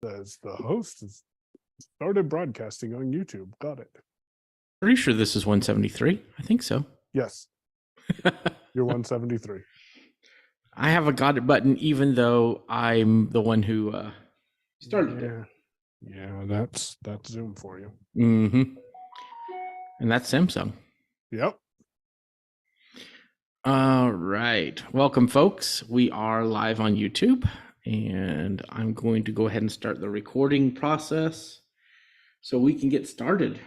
As the host has started broadcasting on YouTube. Got it. Pretty sure this is 173. I think so. Yes. You're 173. I have a got it button, even though I'm the one who started it. Yeah, that's Zoom for you. Mm-hmm. And that's Samsung. Yep. All right. Welcome, folks. We are live on YouTube, and I'm going to go ahead and start the recording process so we can get started.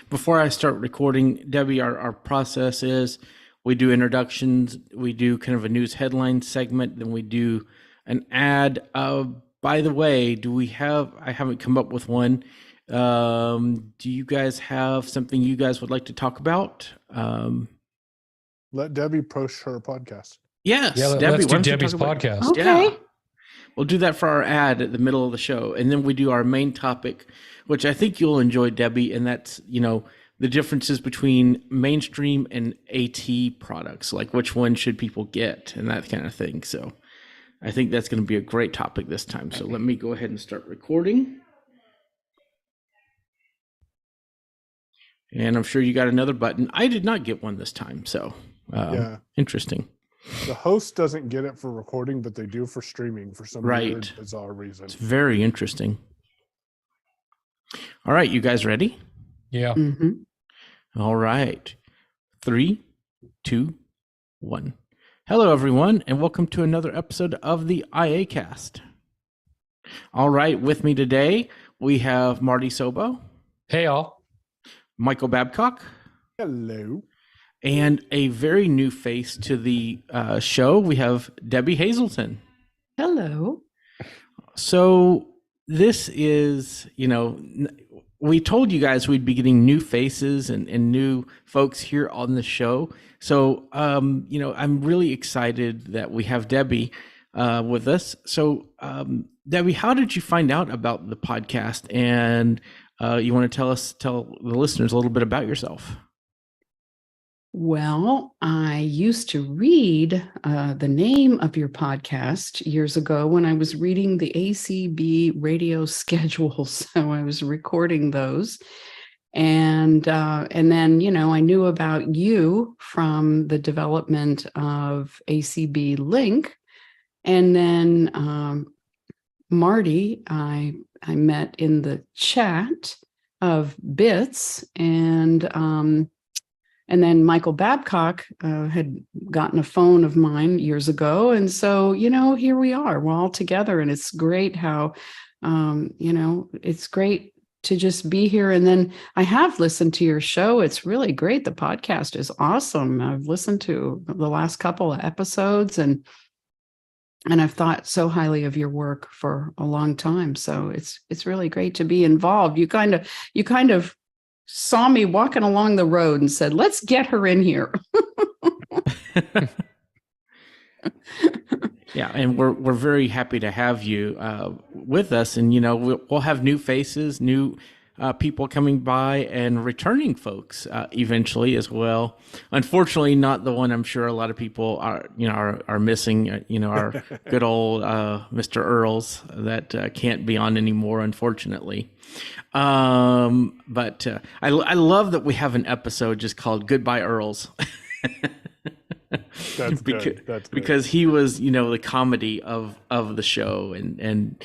Before I start recording, Debbie, our process is we do introductions, we do kind of a news headline segment, then we do an ad. By the way, I haven't come up with one. Do you guys have something you guys would like to talk about? Let Debbie post her podcast. Yes. Yeah, Debbie, let's do Debbie's podcast. Okay. Yeah. We'll do that for our ad at the middle of the show. And then we do our main topic, which I think you'll enjoy, Debbie. And that's, the differences between mainstream and AT products, like which one should people get and that kind of thing. So I think that's going to be a great topic this time. So let me go ahead and start recording. And I'm sure you got another button. I did not get one this time. So interesting. The host doesn't get it for recording, but they do for streaming for some weird, bizarre reason. It's very interesting. All right, you guys ready? Yeah. Mm-hmm. All right. 3, 2, 1. Hello, everyone, and welcome to another episode of the IACast. All right, with me today, we have Marty Sobo. Hey, all. Michael Babcock. Hello. And a very new face to the show, we have Debbie Hazelton. Hello. So this is, we told you guys we'd be getting new faces and new folks here on the show. So, I'm really excited that we have Debbie with us. So, Debbie, how did you find out about the podcast? And you want to tell the listeners a little bit about yourself? Well, I used to read the name of your podcast years ago when I was reading the ACB radio schedules. So I was recording those. And then, I knew about you from the development of ACB Link. And then Marty, I met in the chat of Bits, and then Michael Babcock had gotten a phone of mine years ago. And so, here we are, we're all together, and it's great how, it's great to just be here. And then I have listened to your show. It's really great. The podcast is awesome. I've listened to the last couple of episodes, and I've thought so highly of your work for a long time. So it's really great to be involved. You kind of saw me walking along the road and said, let's get her in here. Yeah, and we're very happy to have you with us. And, we'll have new faces, new people coming by, and returning folks eventually as well. Unfortunately, not the one I'm sure a lot of people are missing, our good old Mr. Earls that can't be on anymore, unfortunately. But I love that we have an episode just called Goodbye Earls. That's good. That's good. Because he was, the comedy of the show, and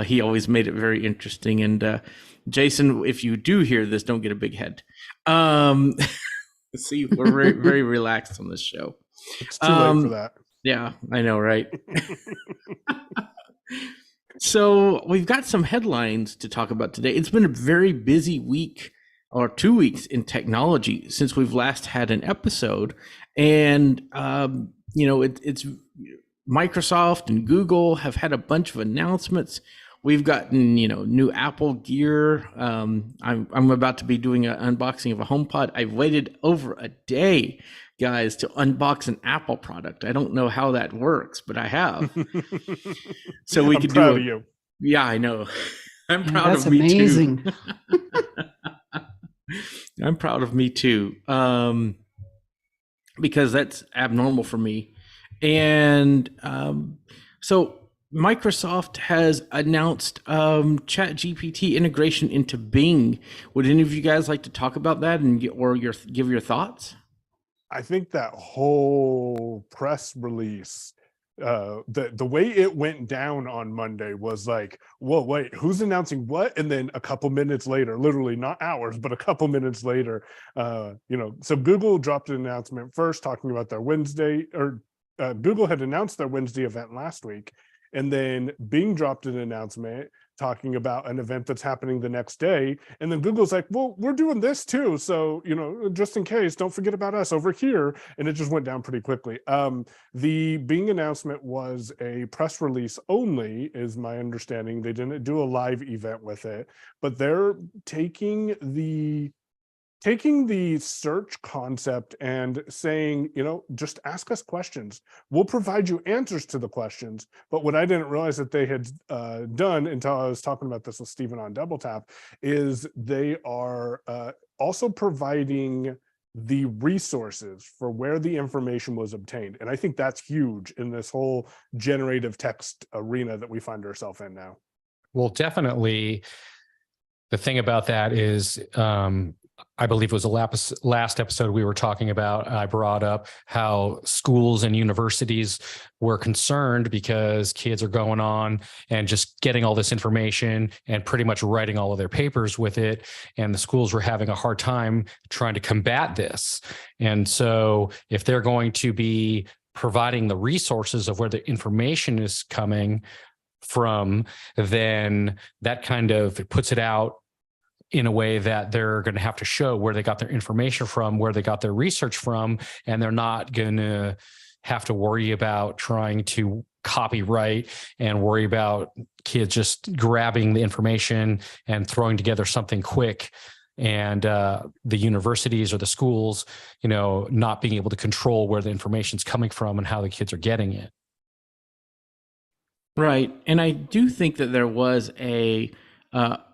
he always made it very interesting. And Jason, if you do hear this, don't get a big head. See, we're very, very relaxed on this show. It's too late for that. Yeah, I know, right? So we've got some headlines to talk about today. It's been a very busy week or 2 weeks in technology since we've last had an episode. And, it's Microsoft and Google have had a bunch of announcements. We've gotten, new Apple gear. I'm about to be doing an unboxing of a HomePod. I've waited over a day, guys, to unbox an Apple product. I don't know how that works, but I have. So we could proud of you. Yeah, I know. I'm proud That's of me amazing. too. I'm proud of me too. Because that's abnormal for me. And so Microsoft has announced ChatGPT integration into Bing. Would any of you guys like to talk about that and give your thoughts? I think that whole press release, the way it went down on Monday was like, whoa, wait, who's announcing what? And then a couple minutes later, literally not hours, but a couple minutes later, so Google dropped an announcement first talking about their Wednesday, or Google had announced their Wednesday event last week. And then Bing dropped an announcement talking about an event that's happening the next day. And then Google's like, well, we're doing this too. So, just in case, don't forget about us over here. And it just went down pretty quickly. The Bing announcement was a press release only, is my understanding. They didn't do a live event with it, but they're taking the search concept and saying, just ask us questions. We'll provide you answers to the questions. But what I didn't realize that they had done until I was talking about this with Stephen on Double Tap is they are also providing the resources for where the information was obtained. And I think that's huge in this whole generative text arena that we find ourselves in now. Well, definitely. The thing about that is, I believe it was the last episode we were talking about, I brought up how schools and universities were concerned because kids are going on and just getting all this information and pretty much writing all of their papers with it. And the schools were having a hard time trying to combat this. And so if they're going to be providing the resources of where the information is coming from, then that kind of puts it out in a way that they're going to have to show where they got their information from, where they got their research from, and they're not going to have to worry about trying to copyright and worry about kids just grabbing the information and throwing together something quick, and the universities or the schools, not being able to control where the information's coming from and how the kids are getting it. Right. And I do think that there was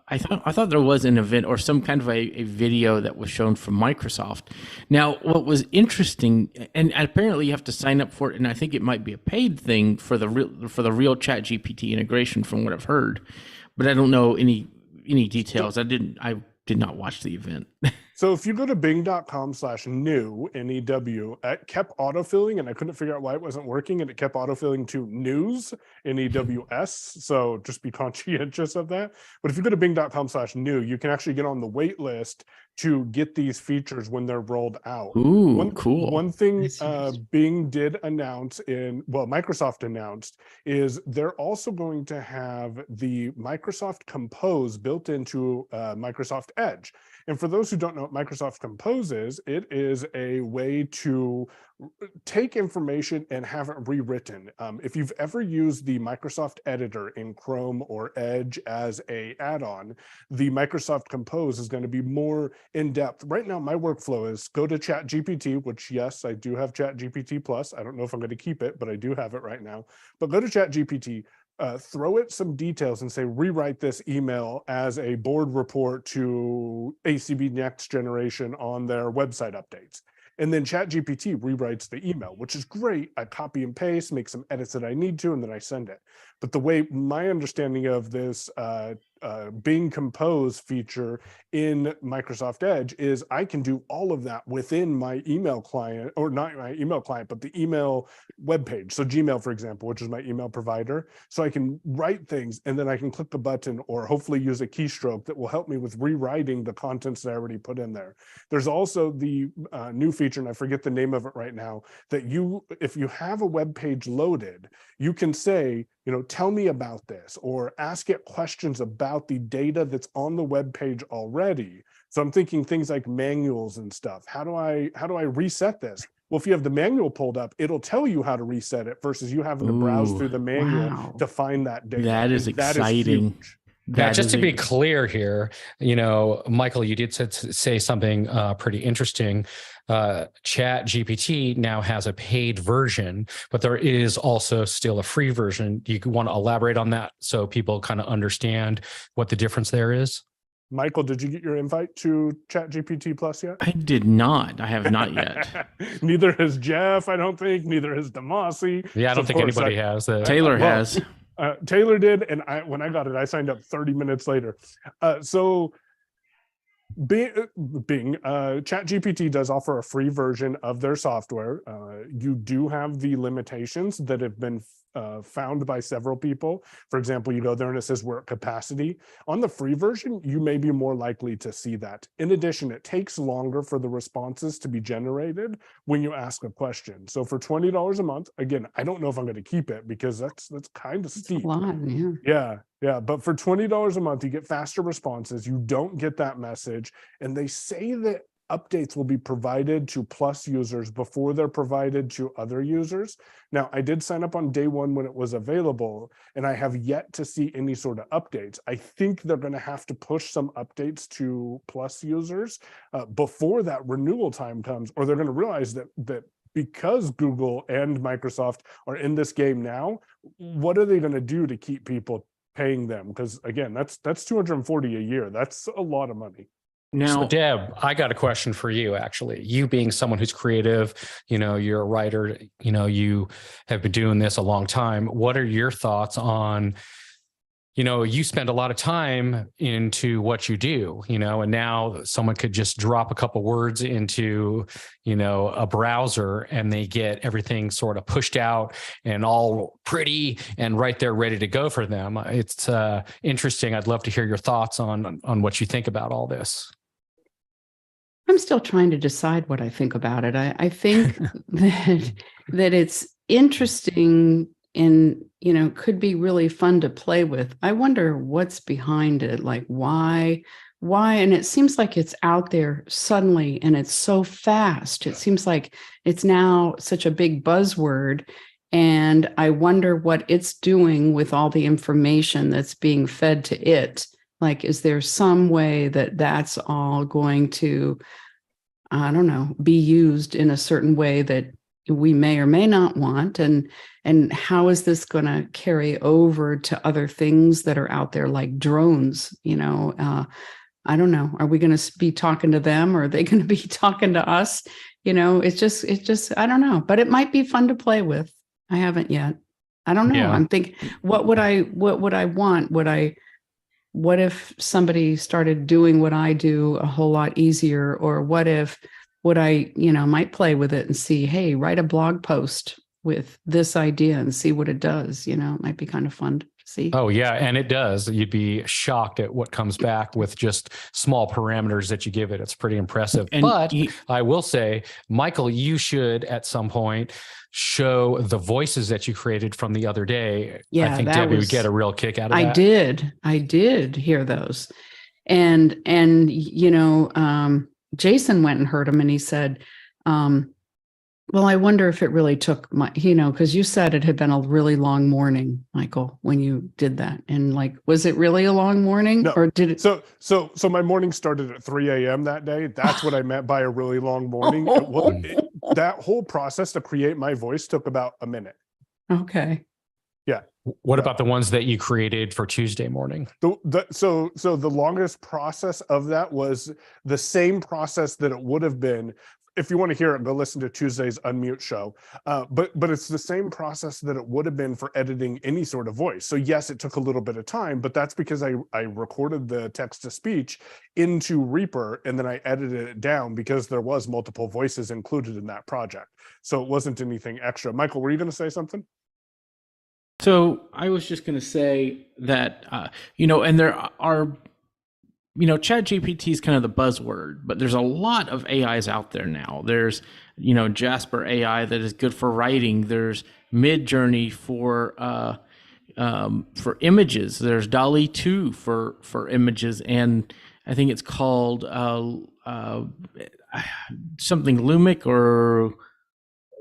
I thought there was an event or some kind of a video that was shown from Microsoft. Now, what was interesting, and apparently you have to sign up for it, and I think it might be a paid thing for the real ChatGPT integration, from what I've heard, but I don't know any details. I did not watch the event. So if you go to bing.com/new, N-E-W, it kept autofilling, and I couldn't figure out why it wasn't working, and it kept autofilling to news, N-E-W-S. So just be conscientious of that. But if you go to bing.com/new, you can actually get on the wait list to get these features when they're rolled out. Ooh, cool. One thing Bing did announce Microsoft announced is they're also going to have the Microsoft Compose built into Microsoft Edge. And for those who don't know what Microsoft Compose is, it is a way to take information and have it rewritten. If you've ever used the Microsoft Editor in Chrome or Edge as an add-on, the Microsoft Compose is going to be more in-depth. Right now, my workflow is go to ChatGPT, which, yes, I do have ChatGPT Plus. I don't know if I'm going to keep it, but I do have it right now. But go to ChatGPT, throw it some details and say, rewrite this email as a board report to ACB Next Generation on their website updates. And then ChatGPT rewrites the email, which is great. I copy and paste, make some edits that I need to, and then I send it. But the way my understanding of this Bing Compose feature in Microsoft Edge is I can do all of that within my email client, or not my email client, but the email webpage. So Gmail, for example, which is my email provider. So I can write things, and then I can click a button or hopefully use a keystroke that will help me with rewriting the contents that I already put in there. There's also the new feature, and I forget the name of it right now, that if you have a web page loaded, you can say, tell me about this, or ask it questions about the data that's on the web page already. So I'm thinking things like manuals and stuff. How do I reset this? Well, if you have the manual pulled up, it'll tell you how to reset it versus you having to browse through the manual to find that data. That is exciting. Yeah, just to be clear here, Michael, you did say something pretty interesting. Chat GPT now has a paid version, but there is also still a free version. Do you want to elaborate on that so people kind of understand what the difference there is? Michael, did you get your invite to ChatGPT Plus yet? I did not. I have not yet. Neither has Jeff, I don't think. Neither has Demasi. Yeah, I don't think anybody has. Taylor has. Taylor did, and when I got it, I signed up 30 minutes later. So Bing, ChatGPT does offer a free version of their software. You do have the limitations that have been found by several people. For example, you go there and it says we're at capacity. On the free version, you may be more likely to see that. In addition, it takes longer for the responses to be generated when you ask a question. So for $20 a month, again, I don't know if I'm going to keep it because that's kind of steep. A lot, yeah. Yeah. But for $20 a month, you get faster responses. You don't get that message. And they say that updates will be provided to Plus users before they're provided to other users. Now, I did sign up on day one when it was available, and I have yet to see any sort of updates. I think they're going to have to push some updates to Plus users before that renewal time comes, or they're going to realize that because Google and Microsoft are in this game now, what are they going to do to keep people paying them? Because again, that's $240 a year. That's a lot of money. Now, so Deb, I got a question for you, actually. You being someone who's creative, you're a writer, you have been doing this a long time. What are your thoughts on, you spend a lot of time into what you do, and now someone could just drop a couple words into, a browser and they get everything sort of pushed out and all pretty and right there ready to go for them. It's interesting. I'd love to hear your thoughts on what you think about all this. I'm still trying to decide what I think about it. I think that it's interesting and, could be really fun to play with. I wonder what's behind it, like why, and it seems like it's out there suddenly and it's so fast. It seems like it's now such a big buzzword. And I wonder what it's doing with all the information that's being fed to it. Like, is there some way that that's all going to, I don't know, be used in a certain way that we may or may not want? And how is this going to carry over to other things that are out there, like drones? I don't know. Are we going to be talking to them, or are they going to be talking to us? It's just, I don't know, but it might be fun to play with. I haven't yet. I don't know. Yeah. I'm thinking, what would I want? What if somebody started doing what I do a whole lot easier? Or what if I might play with it and see, hey, write a blog post with this idea and see what it does. It might be kind of fun to see. Oh, yeah. And it does. You'd be shocked at what comes back with just small parameters that you give it. It's pretty impressive. But I will say, Michael, you should at some point show the voices that you created from the other day. Yeah, I think Debbie would get a real kick out of that. I did hear those. And Jason went and heard them, and he said, well, I wonder if it really took because you said it had been a really long morning, Michael, when you did that. And was it really a long morning? No. Or did it? So my morning started at 3 a.m. that day. That's what I meant by a really long morning. That whole process to create my voice took about a minute. Okay. Yeah. What about the ones that you created for Tuesday morning? So the longest process of that was the same process that it would have been. If you want to hear it, go listen to Tuesday's Unmute show. But it's the same process that it would have been for editing any sort of voice. So yes, it took a little bit of time, but that's because I recorded the text to speech into Reaper, and then I edited it down because there was multiple voices included in that project. So it wasn't anything extra. Michael, were you going to say something? So I was just going to say that, and there are, ChatGPT is kind of the buzzword, but there's a lot of AIs out there now. There's, Jasper AI that is good for writing. There's Midjourney for images. There's DALL-E 2 for images, and I think it's called something Lumic or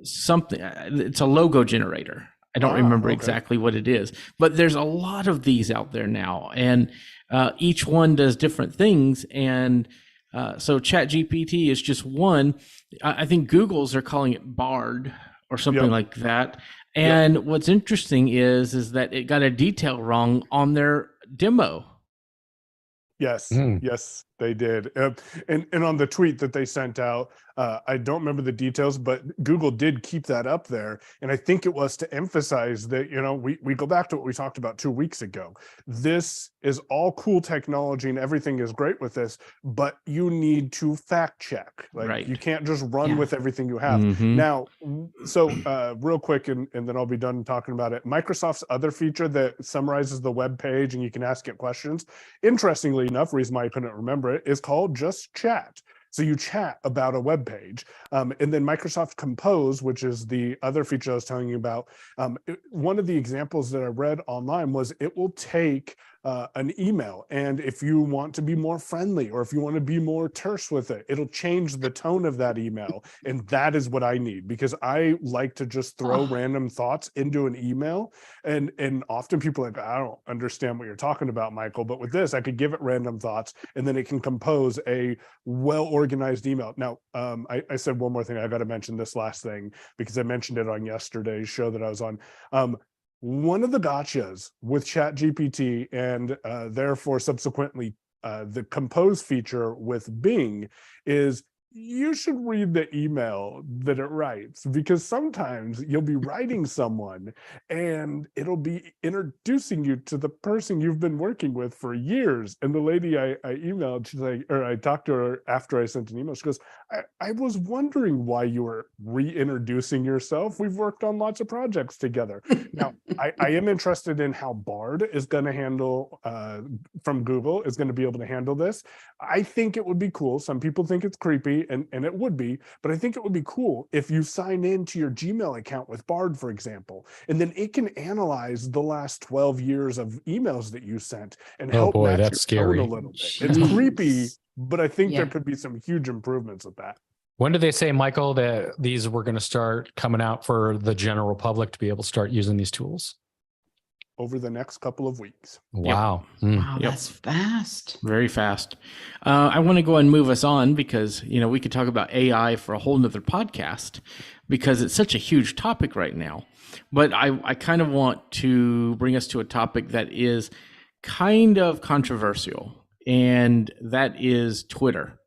something. It's a logo generator. I don't remember exactly what it is, but there's a lot of these out there now, and each one does different things. And so ChatGPT is just one. I think Google's are calling it Bard or something like that. And what's interesting is that it got a detail wrong on their demo. Yes. Yes. They did. And on the tweet that they sent out, I don't remember the details, but Google did keep that up there. And I think it was to emphasize that, we go back to what we talked about 2 weeks ago. This is all cool technology and everything is great with this, but you need to fact check. Like, Right. you can't just run with everything you have. Mhm. Now, so real quick, and then I'll be done talking about it. Microsoft's other feature that summarizes the web page and you can ask it questions, interestingly enough, reason why I couldn't remember it, is called just chat. So you chat about a web page. And then Microsoft Compose, which is the other feature I was telling you about. One of the examples that I read online was it will take an email, and if you want to be more friendly or if you want to be more terse with it, it'll change the tone of that email. And that is what I need, because I like to just throw random thoughts into an email. And often people are like, I don't understand what you're talking about, Michael. But with this, I could give it random thoughts and then it can compose a well-organized email. Now, I said one more thing. I got to mention this last thing because I mentioned it on yesterday's show that I was on. One of the gotchas with ChatGPT and therefore subsequently the Compose feature with Bing is you should read the email that it writes, because sometimes you'll be writing someone and it'll be introducing you to the person you've been working with for years. And the lady I emailed, she's like, or I talked to her after I sent an email, she goes, I was wondering why you were reintroducing yourself. We've worked on lots of projects together. Now, I am interested in how Bard is going to handle, from Google, is going to be able to handle this. I think it would be cool. Some people think it's creepy, and it would be, but I think it would be cool if you sign into your Gmail account with Bard, for example, and then it can analyze the last 12 years of emails that you sent and help match that's your scary. tone a little bit. It's Jeez. creepy, but I think there Yeah. could be some huge improvements with that. When did they say, Michael, that these were going to start coming out for the general public to be able to start using these tools? Over the next couple of weeks. Wow. Wow, Yep. that's fast. Very fast. I want to go and move us on because, we could talk about AI for a whole nother podcast because it's such a huge topic right now. But I kind of want to bring us to a topic that is kind of controversial, and that is Twitter.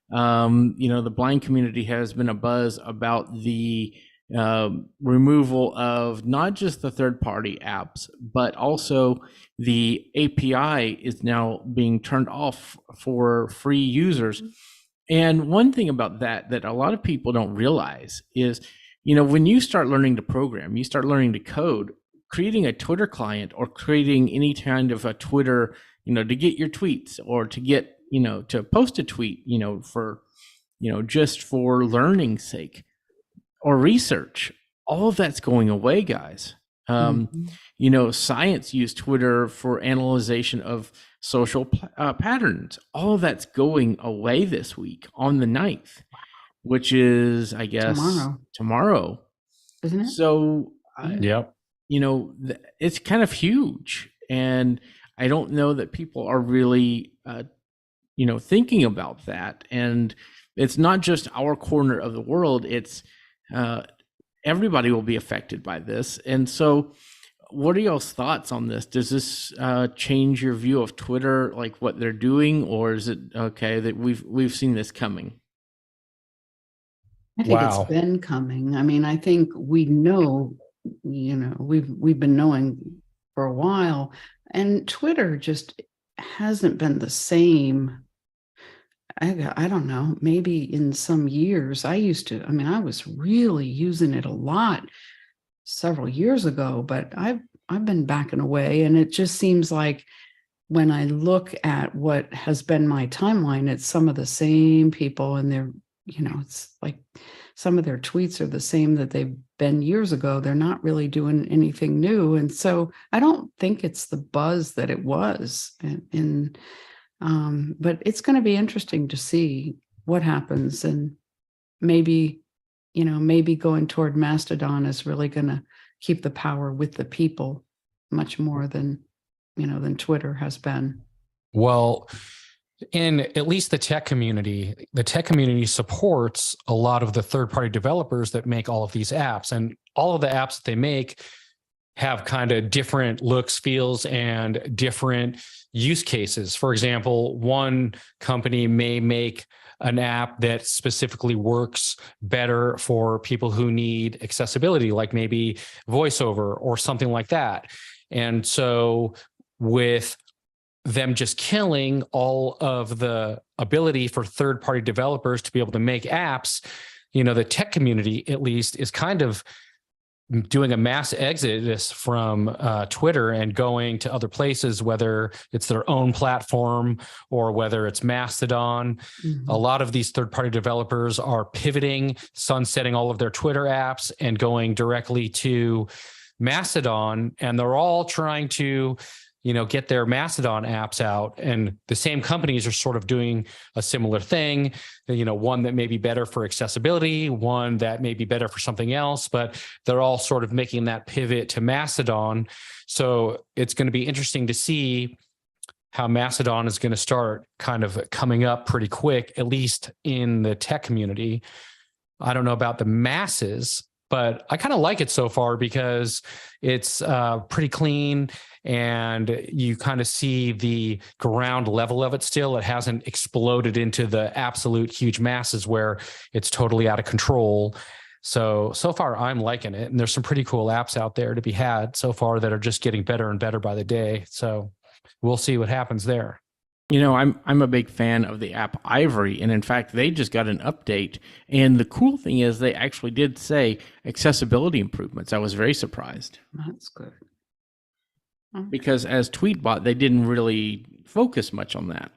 The blind community has been abuzz about the removal of not just the third-party apps, but also the API is now being turned off for free users. And one thing about that a lot of people don't realize is, when you start learning to program, you start learning to code, creating a Twitter client or creating any kind of a Twitter, to get your tweets or to get, to post a tweet, for, just for learning's sake or research, all of that's going away, guys. Science used Twitter for analyzation of social patterns. All of that's going away this week on the 9th, which is, I guess, tomorrow. Isn't it? So, Yep. it's kind of huge. And I don't know that people are really, thinking about that. And it's not just our corner of the world. It's everybody will be affected by this. And so what are y'all's thoughts on this? Does this change your view of Twitter, like what they're doing, or is it okay that we've seen this coming? I think Wow. it's been coming. I mean, I think we know, we've been knowing for a while, and Twitter just hasn't been the same. I don't know, maybe in some years. I was really using it a lot several years ago, but I've been backing away, and it just seems like when I look at what has been my timeline, it's some of the same people, and they're, it's like some of their tweets are the same that they've been years ago. They're not really doing anything new. And so I don't think it's the buzz that it was. But it's going to be interesting to see what happens. And maybe going toward Mastodon is really going to keep the power with the people much more than Twitter has been. Well, in at least the tech community supports a lot of the third-party developers that make all of these apps, and all of the apps that they make have kind of different looks, feels, and different use cases. For example, one company may make an app that specifically works better for people who need accessibility, like maybe voiceover or something like that. And so with them just killing all of the ability for third-party developers to be able to make apps, the tech community, at least, is kind of doing a mass exodus from Twitter and going to other places, whether it's their own platform or whether it's Mastodon. Mm-hmm. A lot of these third-party developers are pivoting, sunsetting all of their Twitter apps and going directly to Mastodon, and they're all trying to get their Mastodon apps out. And the same companies are sort of doing a similar thing, one that may be better for accessibility, one that may be better for something else, but they're all sort of making that pivot to Mastodon. So it's going to be interesting to see how Mastodon is going to start kind of coming up pretty quick, at least in the tech community. I don't know about the masses, but I kind of like it so far because it's pretty clean, and you kind of see the ground level of it still. It hasn't exploded into the absolute huge masses where it's totally out of control. So far I'm liking it. And there's some pretty cool apps out there to be had so far that are just getting better and better by the day. So we'll see what happens there. I'm a big fan of the app Ivory, and in fact, they just got an update. And the cool thing is they actually did say accessibility improvements. I was very surprised. That's good. Because as Tweetbot, they didn't really focus much on that.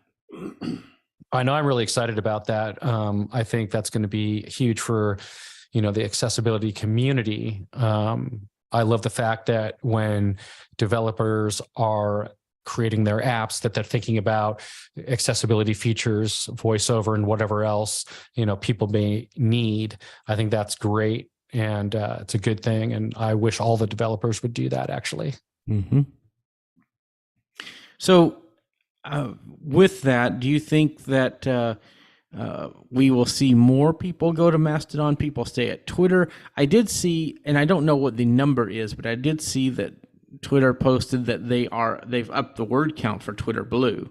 I know, I'm really excited about that. I think that's going to be huge for, the accessibility community. I love the fact that when developers are creating their apps, that they're thinking about accessibility features, voiceover, and whatever else, people may need. I think that's great. And it's a good thing. And I wish all the developers would do that, actually. Mm-hmm. So with that, do you think that we will see more people go to Mastodon, people stay at Twitter? I did see, and I don't know what the number is, but I did see that Twitter posted that they've upped the word count for Twitter Blue.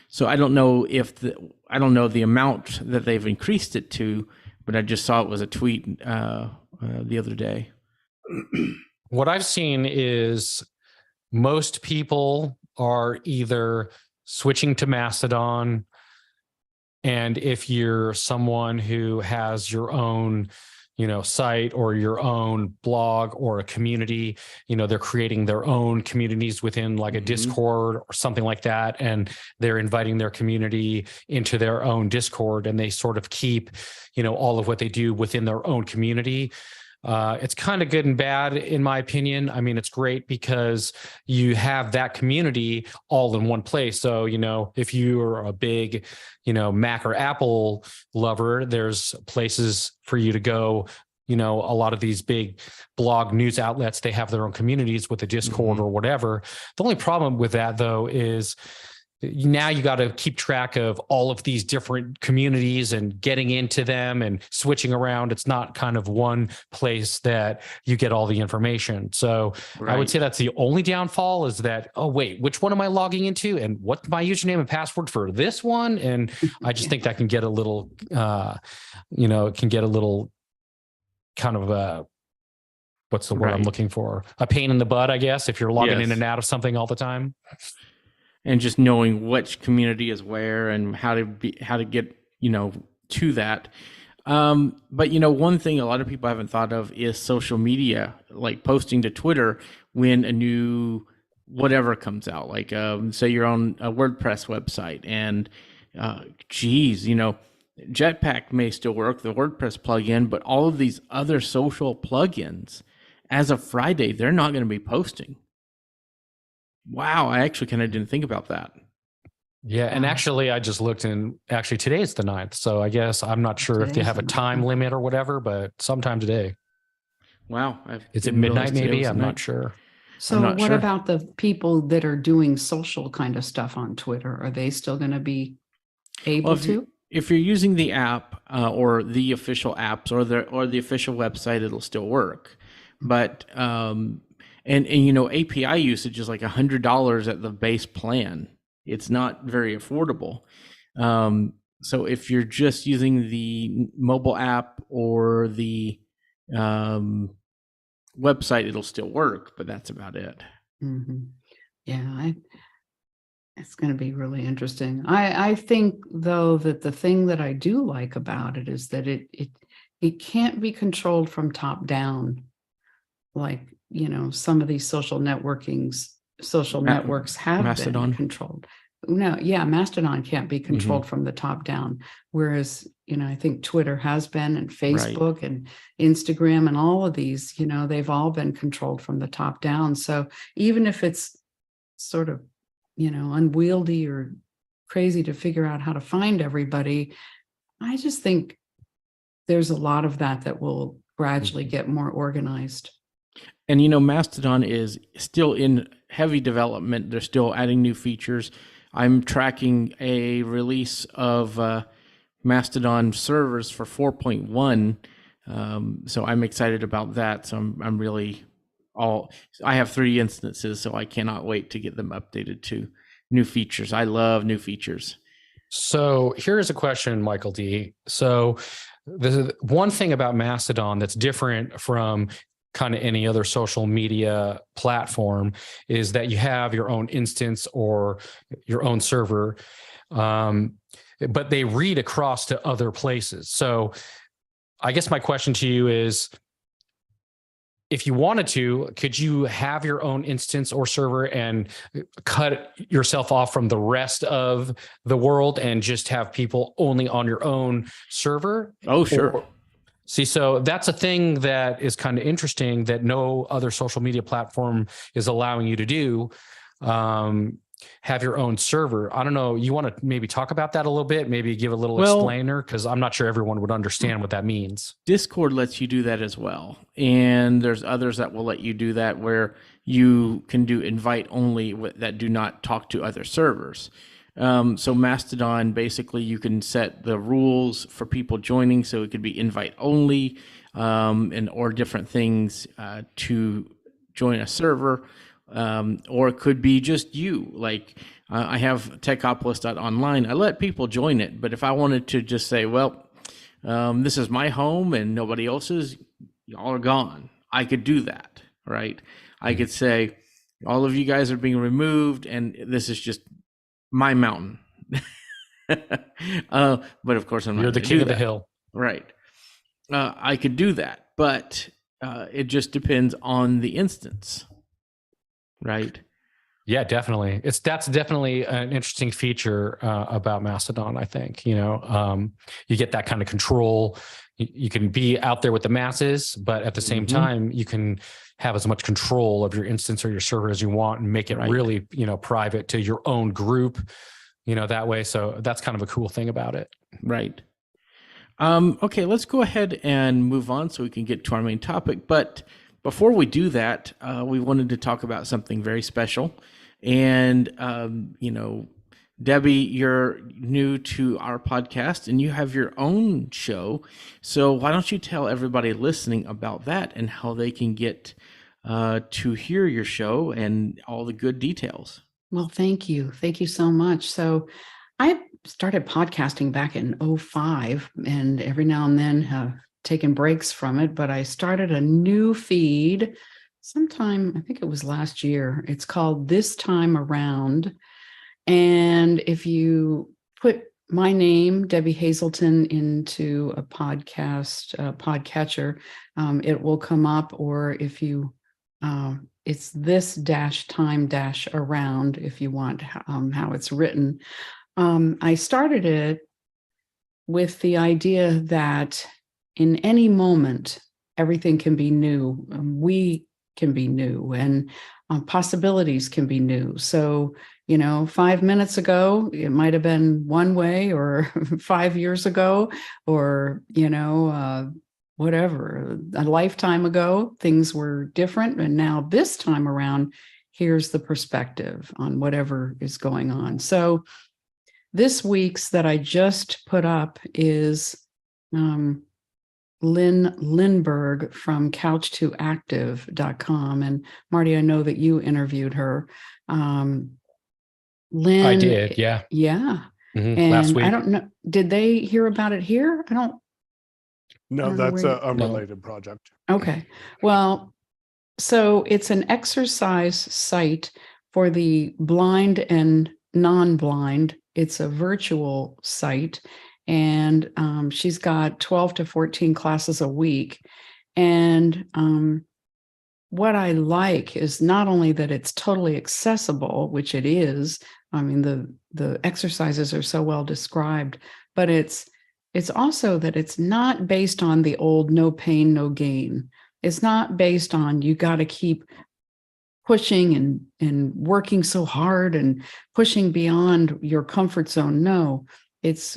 So I don't know the amount that they've increased it to, but I just saw it was a tweet the other day. What I've seen is most people are either switching to Mastodon, and if you're someone who has your own site or your own blog or a community, they're creating their own communities within like a Discord or something like that. And they're inviting their community into their own Discord, and they sort of keep, all of what they do within their own community. It's kind of good and bad, in my opinion. I mean, it's great because you have that community all in one place. So, if you're a big, Mac or Apple lover, there's places for you to go. A lot of these big blog news outlets, they have their own communities with a Discord or whatever. The only problem with that, though, is now you got to keep track of all of these different communities and getting into them and switching around. It's not kind of one place that you get all the information. So right. I would say that's the only downfall, is that, oh, wait, which one am I logging into? And what's my username and password for this one? And I just think that can get a little, it can get a little kind of what's the word I'm looking for? A pain in the butt, I guess, if you're logging in and out of something all the time. And just knowing which community is where and how to get, to that. But, one thing a lot of people haven't thought of is social media, like posting to Twitter when a new whatever comes out, like say you're on a WordPress website and Jetpack may still work, the WordPress plugin, but all of these other social plugins, as of Friday, they're not going to be posting. Wow, I actually kind of didn't think about that. Yeah, and actually I just looked, and actually today is the 9th, so I guess I'm not sure if they have a time limit or whatever, but sometime today. Wow. Is it midnight maybe? I'm not sure. So what about the people that are doing social kind of stuff on Twitter? Are they still going to be able to? If you're using the app or the official apps or the official website, it'll still work. But And API usage is like $100 at the base plan. It's not very affordable. So if you're just using the mobile app or the website, it'll still work, but that's about it. Yeah, it's going to be really interesting. I think, though, that the thing that I do like about it is that it can't be controlled from top down, like some of these social networks have Mastodon. been controlled. No, yeah, Mastodon can't be controlled from the top down, whereas I think Twitter has been, and Facebook and Instagram and all of these, they've all been controlled from the top down. So even if it's sort of unwieldy or crazy to figure out how to find everybody, I just think there's a lot of that will gradually get more organized. And Mastodon is still in heavy development. They're still adding new features. I'm tracking a release of Mastodon servers for 4.1. So I'm excited about that. So I'm really I have 3 instances, so I cannot wait to get them updated to new features. I love new features. So here's a question, Michael D. So the one thing about Mastodon that's different from kind of any other social media platform is that you have your own instance or your own server, but they read across to other places. So I guess my question to you is, if you wanted to, could you have your own instance or server and cut yourself off from the rest of the world and just have people only on your own server? Oh, sure. See, so that's a thing that is kind of interesting that no other social media platform is allowing you to do. Have your own server. I don't know. You want to maybe talk about that a little bit, maybe give a little explainer, because I'm not sure everyone would understand what that means. Discord lets you do that as well. And there's others that will let you do that where you can do invite only that do not talk to other servers. So Mastodon, basically you can set the rules for people joining. So it could be invite only, or different things to join a server. Or it could be just you. Like I have techopolis.online. I let people join it, but if I wanted to just say, well, this is my home and nobody else's, y'all are gone, I could do that, right? I could say, all of you guys are being removed and this is just my mountain. But of course, you're the king of the hill. Right. I could do that, but it just depends on the instance. Right. Yeah, definitely. That's definitely an interesting feature about Mastodon. I think, you get that kind of control. You can be out there with the masses, but at the same time, you can have as much control of your instance or your server as you want and make it really, private to your own group, that way. So that's kind of a cool thing about it. Right. Okay, let's go ahead and move on so we can get to our main topic. But before we do that, we wanted to talk about something very special. And, Debbie, you're new to our podcast and you have your own show. So why don't you tell everybody listening about that and how they can get to hear your show and all the good details? Well, thank you. Thank you so much. So I started podcasting back in 2005 and every now and then have taken breaks from it, but I started a new feed sometime, I think it was last year. It's called This Time Around. And if you put my name, Debbie Hazelton, into a podcatcher, it will come up. Or if you, it's this-time-around, if you want how it's written. I started it with the idea that in any moment, everything can be new. We can be new, and possibilities can be new. So, 5 minutes ago, it might have been one way, or 5 years ago, or, whatever, a lifetime ago, things were different. And now this time around, here's the perspective on whatever is going on. So this week's that I just put up is Lynn Lindberg from couch2active.com. And Marty, I know that you interviewed her. Lynn. I did, yeah. Yeah. Mhm. Last And week. I don't know, did they hear about it here? No, don't know that's where an unrelated project. Okay. Well, so it's an exercise site for the blind and non-blind. It's a virtual site, and she's got 12 to 14 classes a week. And what I like is not only that it's totally accessible, which it is. I mean, the exercises are so well described, but it's also that it's not based on the old no pain, no gain. It's not based on you got to keep pushing and working so hard and pushing beyond your comfort zone. No, it's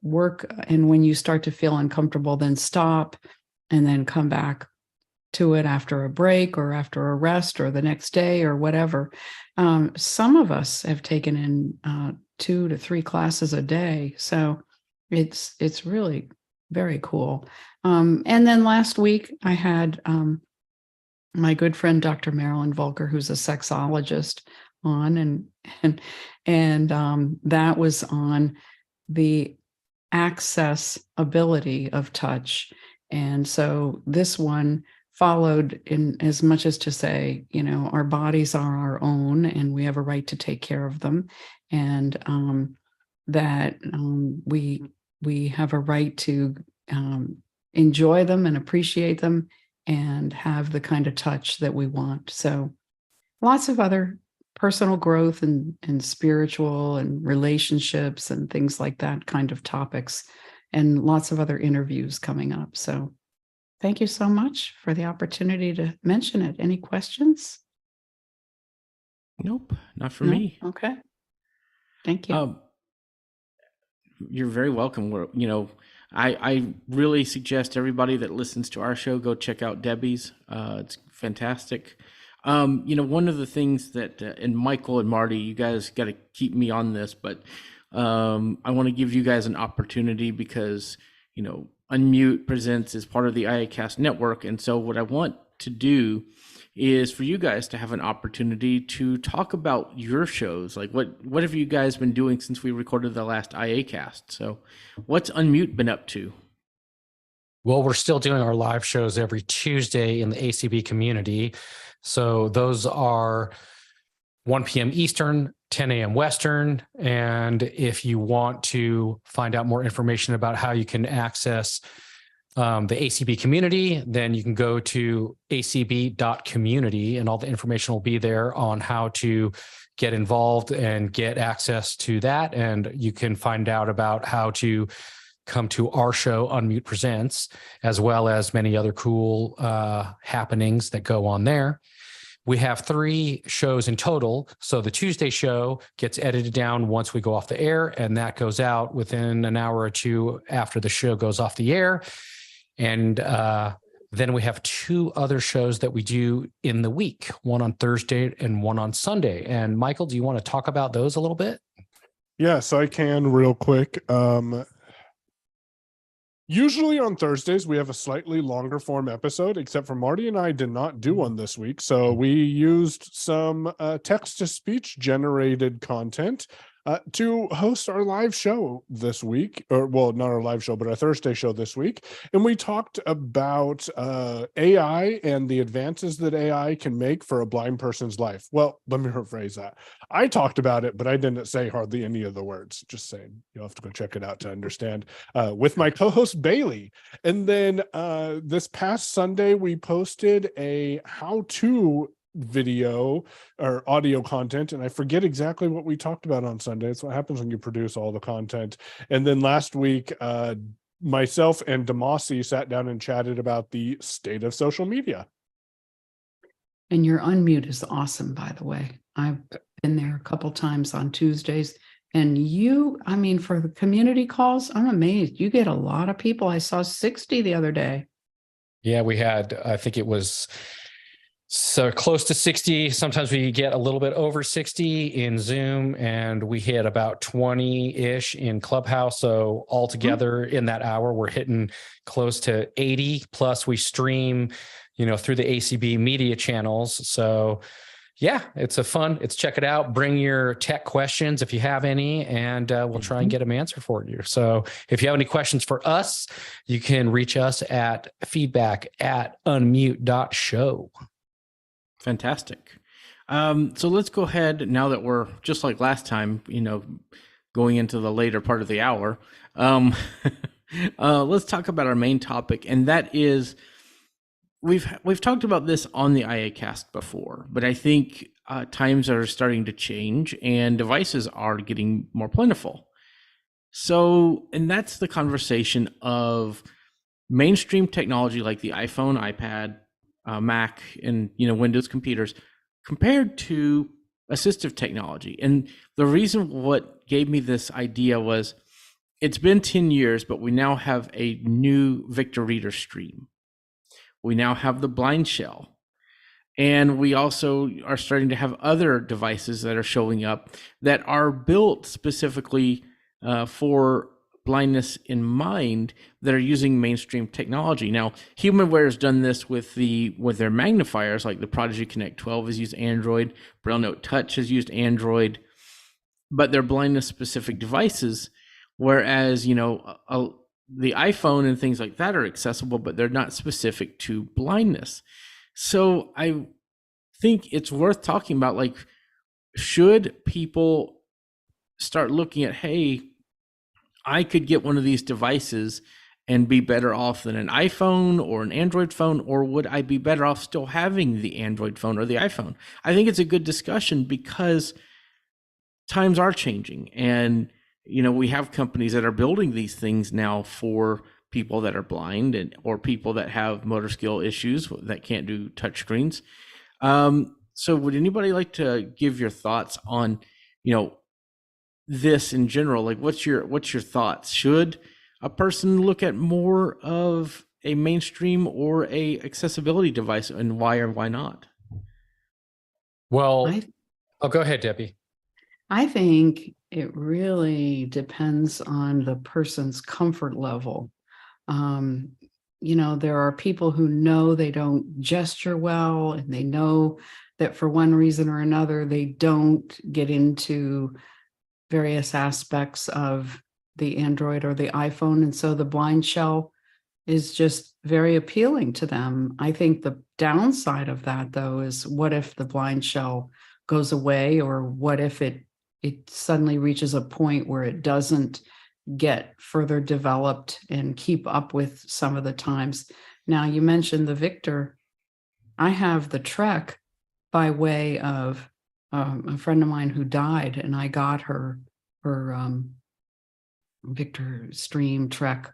work, and when you start to feel uncomfortable, then stop and then come back to it after a break or after a rest or the next day or whatever. Some of us have taken in 2 to 3 classes a day, so it's really very cool. And then last week I had my good friend Dr. Marilyn Volker, who's a sexologist, on, and that was on the accessibility of touch. And so this one followed in as much as to say, our bodies are our own and we have a right to take care of them, and that we have a right to enjoy them and appreciate them and have the kind of touch that we want. So lots of other personal growth and spiritual and relationships and things like that kind of topics, and lots of other interviews coming up. So thank you so much for the opportunity to mention it. Any questions? Nope, not for No? me. Okay. Thank you. You're very welcome. I really suggest everybody that listens to our show go check out Debbie's. It's fantastic. One of the things that, and Michael and Marty, you guys got to keep me on this, but I want to give you guys an opportunity because, Unmute Presents is part of the IACast network. And so what I want to do is for you guys to have an opportunity to talk about your shows. Like what have you guys been doing since we recorded the last IACast? So what's Unmute been up to? Well, we're still doing our live shows every Tuesday in the ACB community. So those are 1 p.m. Eastern, 10 a.m. Western. And if you want to find out more information about how you can access the ACB community, then you can go to acb.community and all the information will be there on how to get involved and get access to that. And you can find out about how to come to our show, Unmute Presents, as well as many other cool happenings that go on there. We have 3 shows in total. So the Tuesday show gets edited down once we go off the air, and that goes out within an hour or 2 after the show goes off the air. And then we have 2 other shows that we do in the week, one on Thursday and one on Sunday. And Michael, do you want to talk about those a little bit? Yes, I can real quick. Usually on Thursdays, we have a slightly longer form episode, except for Marty and I did not do one this week. So we used some text-to-speech generated content to host our live show this week, or well, not our live show, but our Thursday show this week. And we talked about AI and the advances that AI can make for a blind person's life. Well, let me rephrase that. I talked about it, but I didn't say hardly any of the words. Just saying, you'll have to go check it out to understand, with my co-host Bailey. And then this past Sunday, we posted a how-to video or audio content, and I forget exactly what we talked about on Sunday. It's what happens when you produce all the content. And then last week, myself and Demasi sat down and chatted about the state of social media. And your unmute is awesome, by the way. I've been there a couple times on Tuesdays, and for the community calls, I'm amazed. You get a lot of people. I saw 60 the other day. Yeah, we had, I think it was So close to 60. Sometimes we get a little bit over 60 in Zoom, and we hit about 20-ish in Clubhouse. So altogether in that hour, we're hitting close to 80. Plus we stream, through the ACB media channels. So yeah, it's check it out. Bring your tech questions if you have any, and we'll try and get them answered for you. So if you have any questions for us, you can reach us at feedback@unmute.show. Fantastic. So let's go ahead, now that we're just like last time, going into the later part of the hour. Let's talk about our main topic, and that is, we've talked about this on the IACast before, but I think times are starting to change and devices are getting more plentiful. So, and that's the conversation of mainstream technology like the iPhone, iPad, Mac, and Windows computers compared to assistive technology. And the reason what gave me this idea was, it's been 10 years, but we now have a new Victor Reader Stream. We now have the blind shell. And we also are starting to have other devices that are showing up that are built specifically for blindness in mind, that are using mainstream technology. Now, HumanWare has done this with their magnifiers, like the Prodigy Connect 12 has used Android, Braille Note Touch has used Android, but they're blindness specific devices. Whereas, the iPhone and things like that are accessible, but they're not specific to blindness. So I think it's worth talking about, like, should people start looking at, hey, I could get one of these devices and be better off than an iPhone or an Android phone, or would I be better off still having the Android phone or the iPhone? I think it's a good discussion because times are changing, and we have companies that are building these things now for people that are blind or people that have motor skill issues that can't do touch screens. So would anybody like to give your thoughts on, this in general? Like, what's your thoughts? Should a person look at more of a mainstream or a accessibility device, and why or why not? Well, go ahead, Debbie. I think it really depends on the person's comfort level. There are people who know they don't gesture well, and they know that for one reason or another, they don't get into various aspects of the Android or the iPhone. And so the blind shell is just very appealing to them. I think the downside of that, though, is what if the blind shell goes away, or what if it suddenly reaches a point where it doesn't get further developed and keep up with some of the times. Now, you mentioned the Victor. I have the Trek by way of a friend of mine who died, and I got her Victor Stream Trek,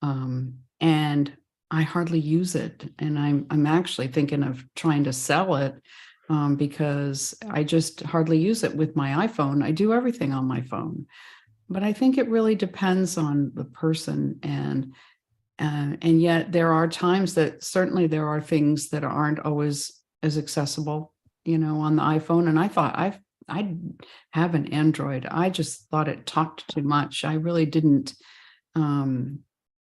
and I hardly use it. And I'm actually thinking of trying to sell it because I just hardly use it with my iPhone. I do everything on my phone. But I think it really depends on the person, and yet there are times that certainly there are things that aren't always as accessible, on the iPhone. And I thought I have an Android. I just thought it talked too much. I really didn't. I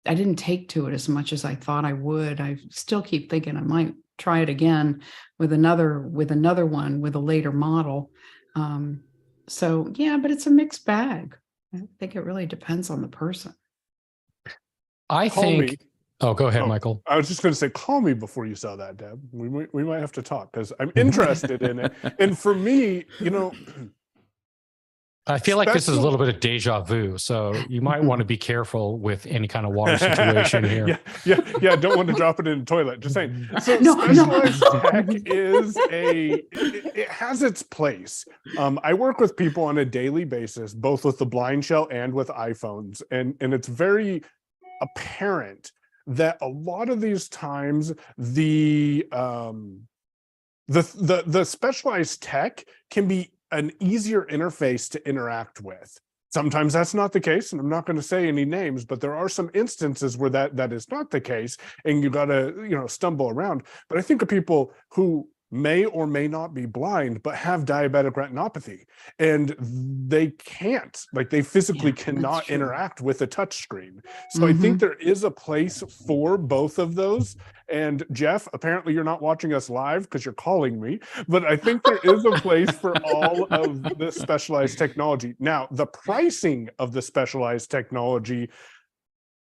didn't take to it as much as I thought I would. I still keep thinking I might try it again with another one with a later model. So yeah, but it's a mixed bag. I think it really depends on the person. I think. Oh, go ahead, Michael. I was just going to say, call me before you sell that, Deb. We might have to talk because I'm interested in it. And for me, I feel like this is a little bit of deja vu, so you might want to be careful with any kind of water situation here. Yeah. Don't want to drop it in the toilet. Just saying. So specialized tech it has its place. I work with people on a daily basis, both with the blind shell and with iPhones, and it's very apparent that a lot of these times the specialized tech can be an easier interface to interact with. Sometimes that's not the case, and I'm not going to say any names, but there are some instances where that is not the case, and you got to stumble around. But I think of people who may or may not be blind, but have diabetic retinopathy. And they can't, like they physically cannot interact with a touch screen. So I think there is a place for both of those. And Jeff, apparently you're not watching us live because you're calling me, but I think there is a place for all of the specialized technology. Now, the pricing of the specialized technology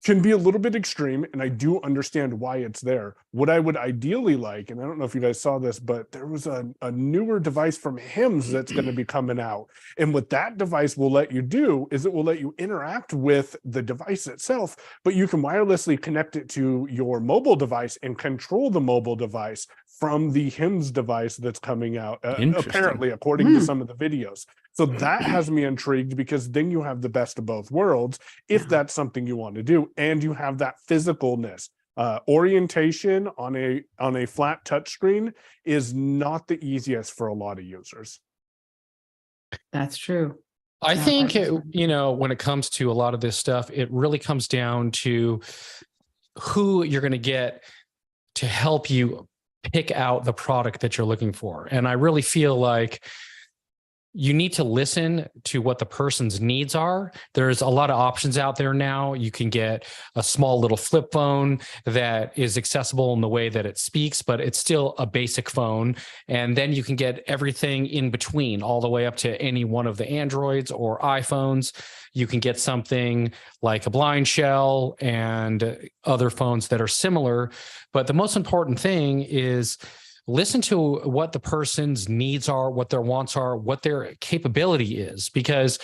can be a little bit extreme, and I do understand why it's there. What I would ideally like, and I don't know if you guys saw this, but there was a newer device from HIMSS that's going to be coming out. And what that device will let you do is it will let you interact with the device itself, but you can wirelessly connect it to your mobile device and control the mobile device from the HIMSS device that's coming out, apparently, according to some of the videos. So that has me intrigued, because then you have the best of both worlds, if that's something you want to do, and you have that physicalness. Orientation on a flat touchscreen is not the easiest for a lot of users. That's true. I think, when it comes to a lot of this stuff, it really comes down to who you're going to get to help you pick out the product that you're looking for. And I really feel like you need to listen to what the person's needs are. There's a lot of options out there now. You can get a small little flip phone that is accessible in the way that it speaks, but it's still a basic phone. And then you can get everything in between, all the way up to any one of the Androids or iPhones. You can get something like a blind shell and other phones that are similar. But the most important thing is listen to what the person's needs are, what their wants are, what their capability is. Because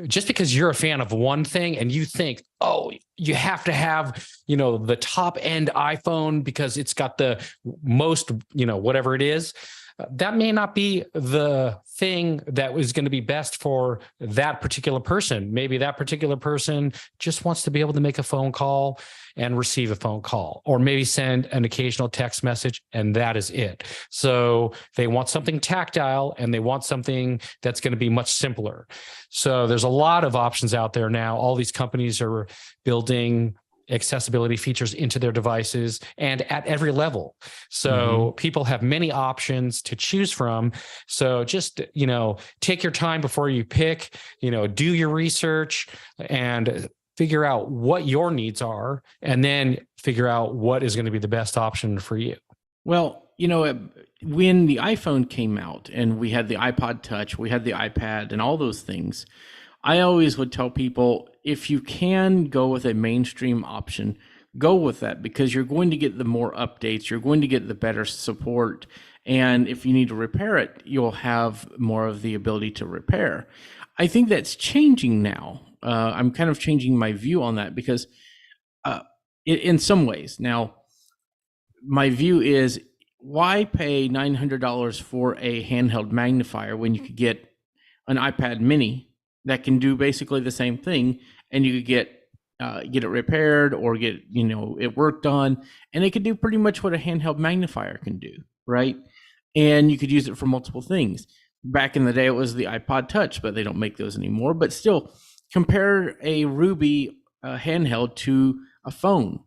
just because you're a fan of one thing and you think, oh, you have to have, the top end iPhone because it's got the most, whatever it is, that may not be the thing that is going to be best for that particular person. Maybe that particular person just wants to be able to make a phone call and receive a phone call, or maybe send an occasional text message, and that is it. So they want something tactile, and they want something that's going to be much simpler. So there's a lot of options out there now. All these companies are building accessibility features into their devices, and at every level. So people have many options to choose from. So just, take your time before you pick, do your research and figure out what your needs are, and then figure out what is going to be the best option for you. Well, when the iPhone came out and we had the iPod Touch, we had the iPad and all those things, I always would tell people, if you can go with a mainstream option, go with that, because you're going to get the more updates, you're going to get the better support, and if you need to repair it, you'll have more of the ability to repair. I think that's changing now. I'm kind of changing my view on that, because in some ways now, my view is, why pay $900 for a handheld magnifier when you could get an iPad mini that can do basically the same thing, and you could get it repaired or get it worked on, and it could do pretty much what a handheld magnifier can do, right? And you could use it for multiple things. Back in the day, it was the iPod Touch, but they don't make those anymore. But still, compare a Ruby handheld to a phone.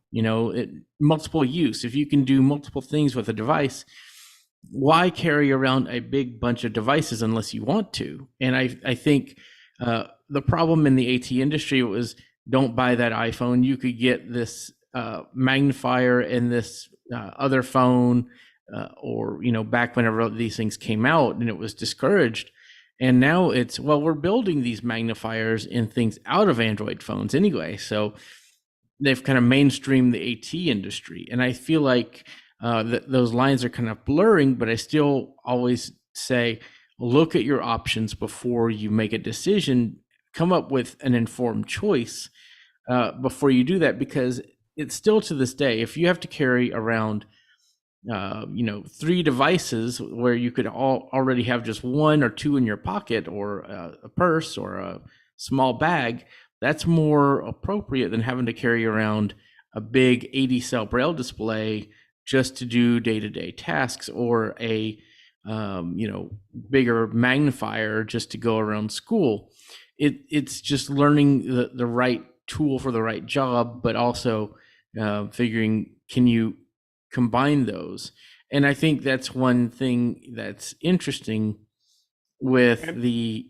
Multiple use. If you can do multiple things with a device, why carry around a big bunch of devices unless you want to? And I think the problem in the AT industry was, don't buy that iPhone. You could get this magnifier and this other phone, or back whenever these things came out, and it was discouraged. And now it's, well, we're building these magnifiers in things out of Android phones anyway. So they've kind of mainstreamed the AT industry. And I feel like those lines are kind of blurring, but I still always say, look at your options before you make a decision. Come up with an informed choice before you do that, because it's still, to this day, if you have to carry around 3 devices where you could already have just 1 or 2 in your pocket, or a purse or a small bag, that's more appropriate than having to carry around a big 80-cell braille display just to do day-to-day tasks, or a bigger magnifier just to go around school. It's just learning the right tool for the right job, but also figuring, can you combine those? And I think that's one thing that's interesting with And- the,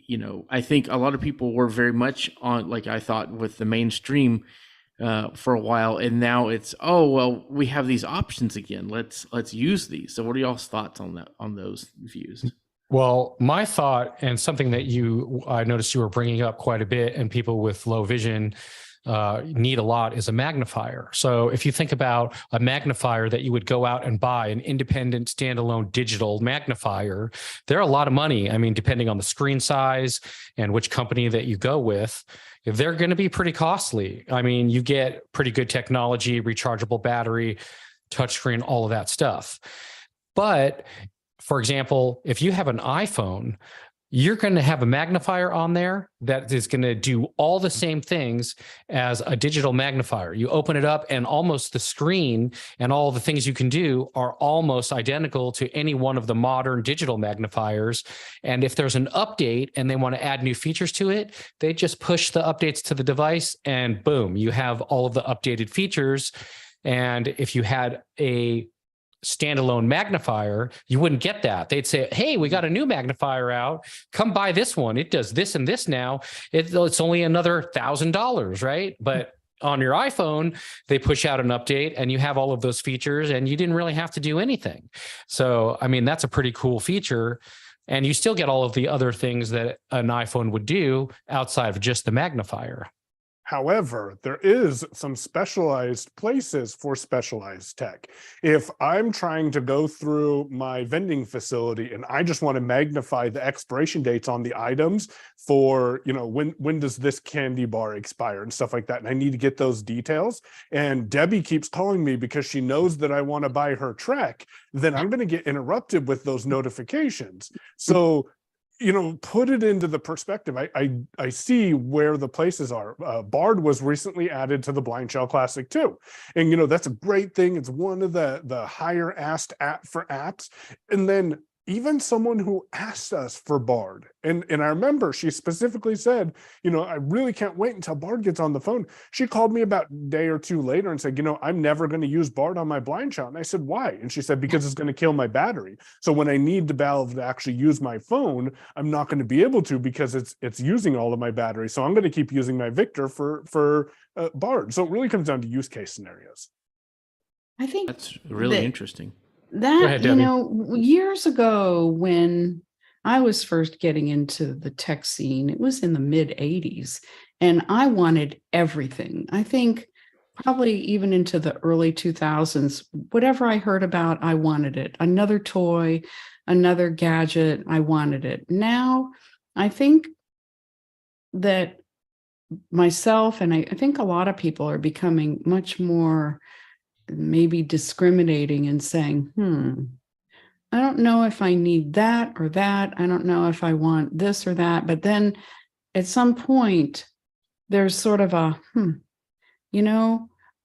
I think a lot of people were very much on, like I thought, with the mainstream for a while, and now it's, oh well, we have these options again. Let's use these. So what are y'all's thoughts on that, on those views? Well, my thought, and something that I noticed you were bringing up quite a bit, and people with low vision need a lot, is a magnifier. So if you think about a magnifier that you would go out and buy, an independent standalone digital magnifier, they're a lot of money. I mean, depending on the screen size and which company that you go with, they're going to be pretty costly. I mean, you get pretty good technology, rechargeable battery, touchscreen, all of that stuff. But for example, if you have an iPhone, you're going to have a magnifier on there that is going to do all the same things as a digital magnifier. You open it up and almost the screen and all the things you can do are almost identical to any one of the modern digital magnifiers. And if there's an update and they want to add new features to it, they just push the updates to the device and boom, you have all of the updated features. And if you had a standalone magnifier, you wouldn't get that. They'd say, hey, we got a new magnifier out. Come buy this one. It does this and this now. It's only another $1,000, right? But on your iPhone, they push out an update and you have all of those features and you didn't really have to do anything. So, I mean, that's a pretty cool feature. And you still get all of the other things that an iPhone would do outside of just the magnifier. However, there is some specialized places for specialized tech. If I'm trying to go through my vending facility and I just want to magnify the expiration dates on the items for, when does this candy bar expire and stuff like that, and I need to get those details, and Debbie keeps calling me because she knows that I want to buy her Trek, then I'm going to get interrupted with those notifications. So put it into the perspective. I see where the places are. Bard was recently added to the Blind Shell Classic too. And, that's a great thing. It's one of the higher asked app for apps. And then even someone who asked us for Bard, and I remember she specifically said, I really can't wait until Bard gets on the phone. She called me about a day or two later and said, I'm never going to use Bard on my Blind Shell. And I said, why? And she said, because it's going to kill my battery. So when I need the valve to actually use my phone, I'm not going to be able to because it's using all of my battery. So I'm going to keep using my Victor for Bard. So it really comes down to use case scenarios. I think That's really interesting. That, ahead, years ago when I was first getting into the tech scene, it was in the mid 80s, and I wanted everything. I think probably even into the early 2000s, whatever I heard about, I wanted it. Another toy, another gadget, I wanted it. Now, I think that myself, and I think a lot of people are becoming much more maybe discriminating and saying, I don't know if I need that or that. I don't know if I want this or that. But then at some point, there's sort of a,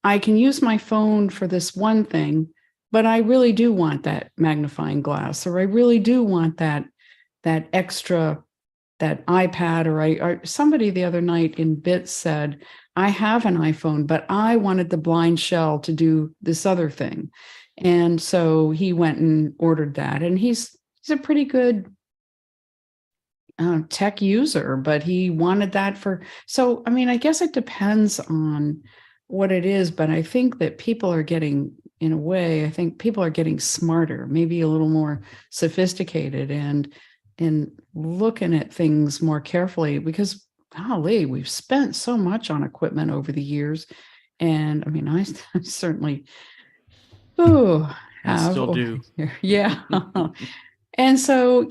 I can use my phone for this one thing, but I really do want that magnifying glass, or I really do want that extra, that iPad, or somebody the other night in Bits said, I have an iPhone, but I wanted the Blind Shell to do this other thing. And so he went and ordered that. And he's a pretty good tech user, but he wanted that so, I mean, I guess it depends on what it is, but I think that people are getting, in a way, I think people are getting smarter, maybe a little more sophisticated and looking at things more carefully, because golly, we've spent so much on equipment over the years. And I mean, I certainly I still do. Yeah. And so,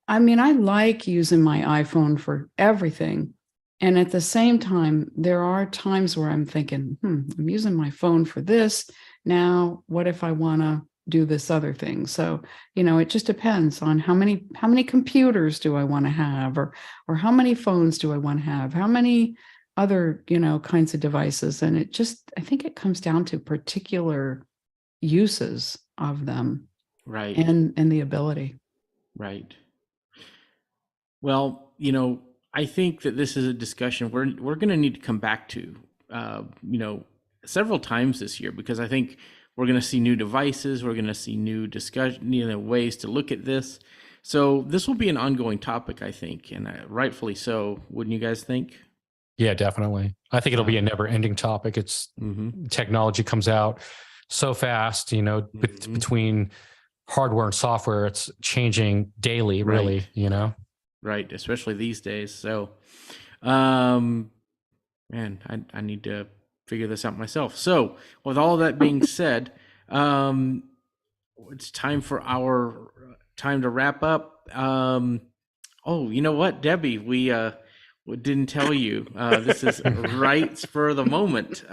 I like using my iPhone for everything. And at the same time, there are times where I'm thinking, I'm using my phone for this. Now, what if I want to do this other thing? So, it just depends on how many computers do I want to have, or how many phones do I want to have, how many other, kinds of devices. And I think it comes down to particular uses of them. Right. And the ability. Right. Well, I think that this is a discussion we're going to need to come back to, several times this year, because I think we're going to see new devices. We're going to see new discussion, ways to look at this. So this will be an ongoing topic, I think, and rightfully so. Wouldn't you guys think? Yeah, definitely. I think it'll be a never-ending topic. It's technology comes out so fast, between hardware and software, it's changing daily, really, Right, especially these days. So, man, I need to figure this out myself. So, with all of that being said, it's time for our time to wrap up. Oh, you know what, Debbie, we didn't tell you. This is right spur of the moment.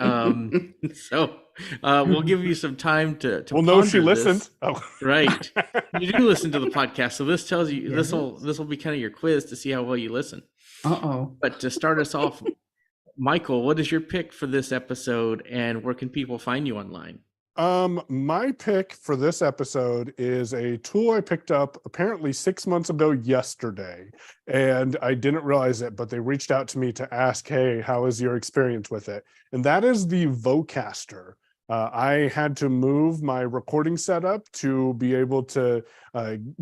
So we'll give you some time to Well, no, she listens. Oh. Right. You do listen to the podcast. So this tells you, this will be kind of your quiz to see how well you listen. Uh-oh. But to start us off, Michael, what is your pick for this episode, and where can people find you online? My pick for this episode is a tool I picked up apparently 6 months ago yesterday, and I didn't realize it, but they reached out to me to ask, hey, how is your experience with it? And that is the Vocaster. I had to move my recording setup to be able to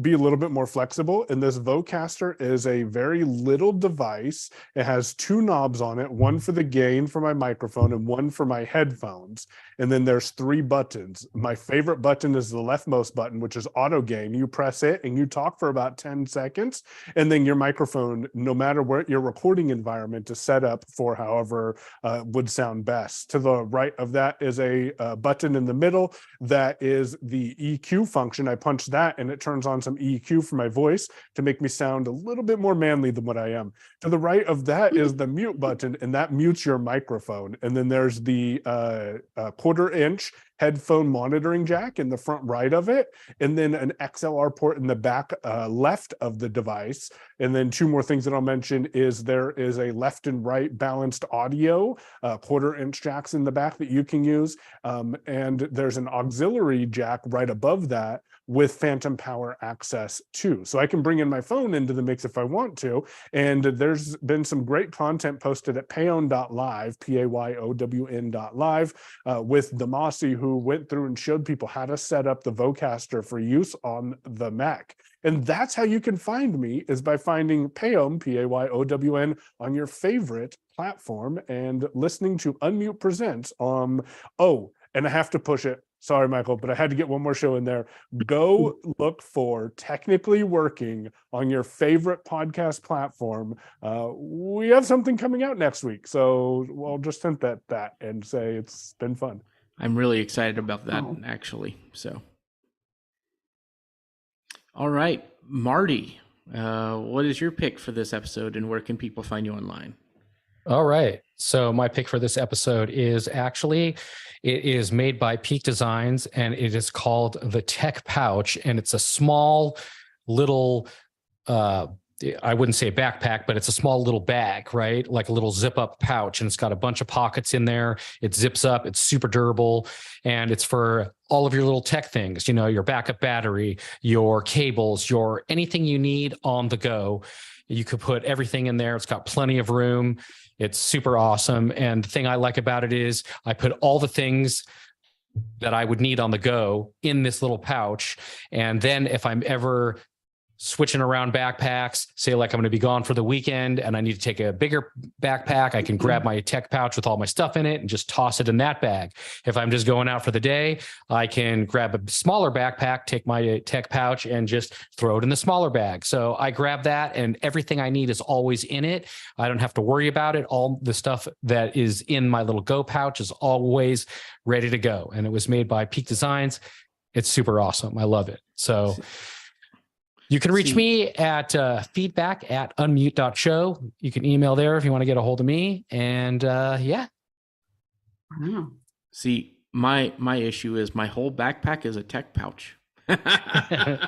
be a little bit more flexible. And this Vocaster is a very little device. It has two knobs on it, one for the gain for my microphone and one for my headphones. And then there's three buttons. My favorite button is the leftmost button, which is auto gain. You press it and you talk for about 10 seconds. And then your microphone, no matter where your recording environment, is set up for however would sound best. To the right of that is a button in the middle that is the EQ function. I punch that and it turns on some EQ for my voice to make me sound a little bit more manly than what I am. To the right of that is the mute button, and that mutes your microphone. And then there's the 1/4-inch headphone monitoring jack in the front right of it, and then an XLR port in the back left of the device. And then two more things that I'll mention is there is a left and right balanced audio, 1/4-inch jacks in the back that you can use. And there's an auxiliary jack right above that with phantom power access too. So I can bring in my phone into the mix if I want to. And there's been some great content posted at payown.live, PAYOWN.live, with Damasi, who went through and showed people how to set up the Vocaster for use on the Mac. And that's how you can find me, is by finding Payown, PAYOWN, on your favorite platform and listening to Unmute Presents on, and I have to push it. Sorry, Michael, but I had to get one more show in there. Go look for Technically Working on your favorite podcast platform. We have something coming out next week. So I'll just hint at that and say it's been fun. I'm really excited about that, actually. So, all right, Marty, what is your pick for this episode, and where can people find you online? All right. So my pick for this episode is it is made by Peak Designs, and it is called the Tech Pouch. And it's a small little, I wouldn't say a backpack, but it's a small little bag, right? Like a little zip up pouch. And it's got a bunch of pockets in there. It zips up. It's super durable. And it's for all of your little tech things, your backup battery, your cables, your anything you need on the go. You could put everything in there. It's got plenty of room. It's super awesome. And the thing I like about it is I put all the things that I would need on the go in this little pouch. And then if I'm ever switching around backpacks, say like I'm going to be gone for the weekend and I need to take a bigger backpack, I can grab my tech pouch with all my stuff in it and just toss it in that bag. If I'm just going out for the day, I can grab a smaller backpack, take my tech pouch and just throw it in the smaller bag. So I grab that and everything I need is always in it. I don't have to worry about it. All the stuff that is in my little Go pouch is always ready to go. And it was made by Peak Designs. It's super awesome. I love it. So you can reach me at feedback@unmute.show. You can email there if you want to get a hold of me. And yeah. Wow. See, my issue is my whole backpack is a tech pouch. That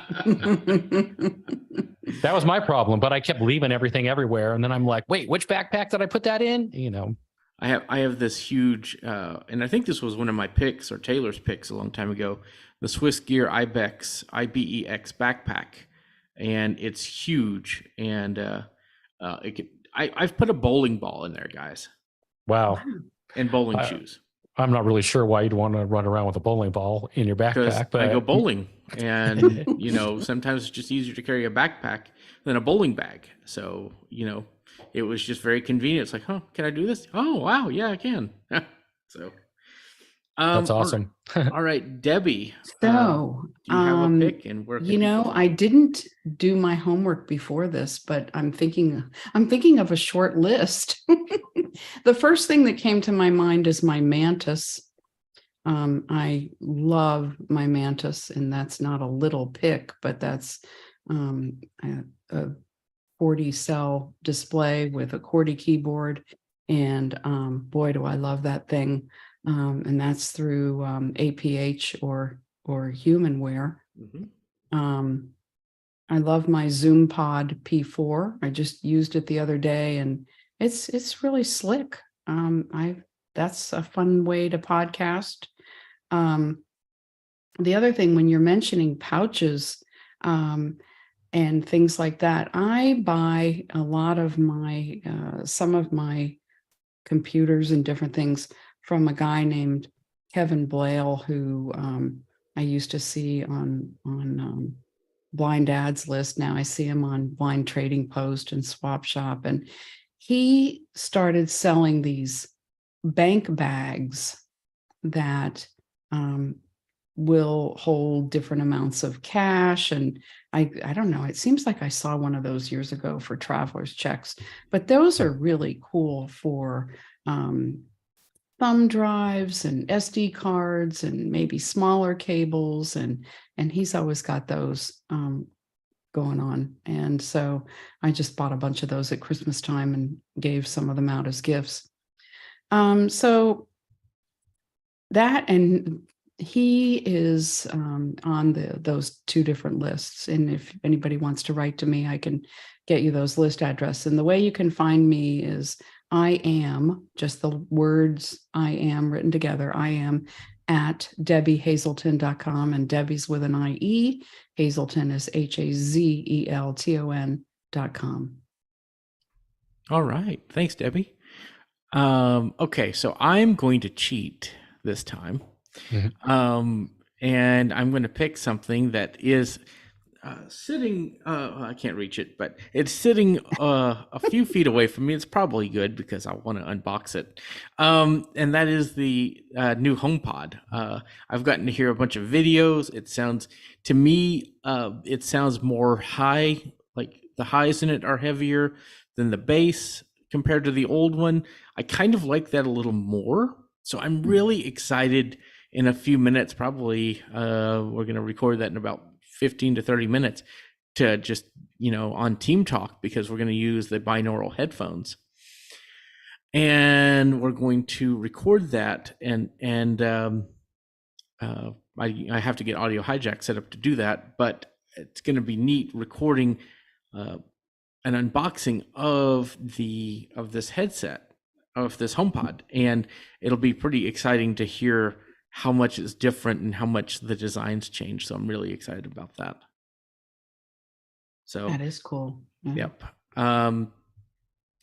was my problem, but I kept leaving everything everywhere. And then I'm like, wait, which backpack did I put that in? I have this huge, and I think this was one of my picks or Taylor's picks a long time ago, the Swiss Gear IBEX backpack. And it's huge, and I've put a bowling ball in there, guys. Wow. And bowling shoes. I'm not really sure why you'd want to run around with a bowling ball in your Because backpack, but I go bowling, and sometimes it's just easier to carry a backpack than a bowling bag. So it was just very convenient. It's like, oh, can I do this? Oh, wow, yeah, I can. So, that's all awesome. all right, Debbie. So, Do you have a pick, and where can people I didn't do my homework before this, but I'm thinking of a short list. The first thing that came to my mind is my mantis. I love my mantis, and that's not a little pick, but that's a 40 cell display with a QWERTY keyboard. And boy, do I love that thing. And that's through APH or Humanware. Mhm. I love my Zoom Pod P4. I just used it the other day, and it's really slick. That's a fun way to podcast. The other thing, when you're mentioning pouches and things like that, I buy a lot of my some of my computers and different things from a guy named Kevin Blale, who I used to see on Blind Ads List. Now I see him on Blind Trading Post and Swap Shop, and he started selling these bank bags that will hold different amounts of cash. And I don't know, it seems like I saw one of those years ago for traveler's checks, but those are really cool for thumb drives and SD cards and maybe smaller cables. And he's always got those going on. And so I just bought a bunch of those at Christmas time and gave some of them out as gifts. So that, and he is on those two different lists. And if anybody wants to write to me, I can get you those list address. And the way you can find me is I am, just the words I am written together, I am at DebbieHazelton.com, and Debbie's with an IE. Hazelton is HAZELTON.com. All right. Thanks, Debbie. Okay, so I'm going to cheat this time. Mhm. And I'm going to pick something that is sitting, I can't reach it, but it's sitting a few feet away from me. It's probably good because I want to unbox it. And that is the new HomePod. I've gotten to hear a bunch of videos. It sounds, to me, it sounds more high, like the highs in it are heavier than the bass compared to the old one. I kind of like that a little more. So I'm really excited. In a few minutes, probably we're going to record that in about 15 to 30 minutes to just, on Team Talk, because we're going to use the binaural headphones. And we're going to record that. And I have to get Audio Hijack set up to do that, but it's going to be neat recording an unboxing of this headset, of this HomePod. And it'll be pretty exciting to hear how much is different and how much the designs change. So I'm really excited about that. So that is cool. Yeah. Yep.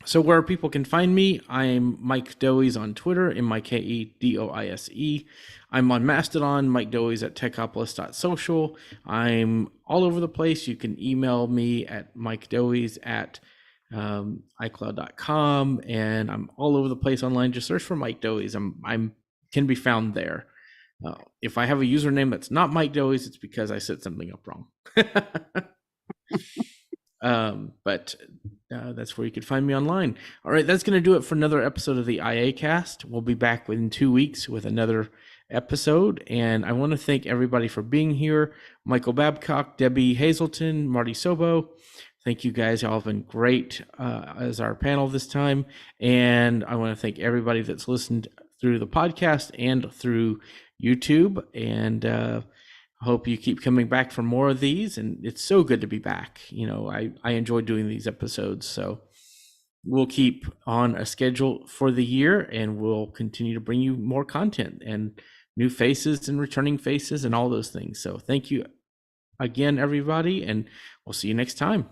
So where people can find me, I'm Mike Doise on Twitter, MikeDoise. I'm on Mastodon, Mike Doise at techopolis.social. I'm all over the place. You can email me at mikedoise at iCloud.com, and I'm all over the place online. Just search for Mike Doise. I'm can be found there. If I have a username that's not Mike Doise, it's because I set something up wrong. But that's where you could find me online. All right, that's going to do it for another episode of the IACast. We'll be back within 2 weeks with another episode. And I want to thank everybody for being here. Michael Babcock, Debbie Hazelton, Marty Sobo. Thank you guys. Y'all have been great as our panel this time. And I want to thank everybody that's listened through the podcast and through YouTube. And I hope you keep coming back for more of these. And it's so good to be back. I enjoy doing these episodes. So we'll keep on a schedule for the year, and we'll continue to bring you more content and new faces and returning faces and all those things. So thank you again, everybody, and we'll see you next time.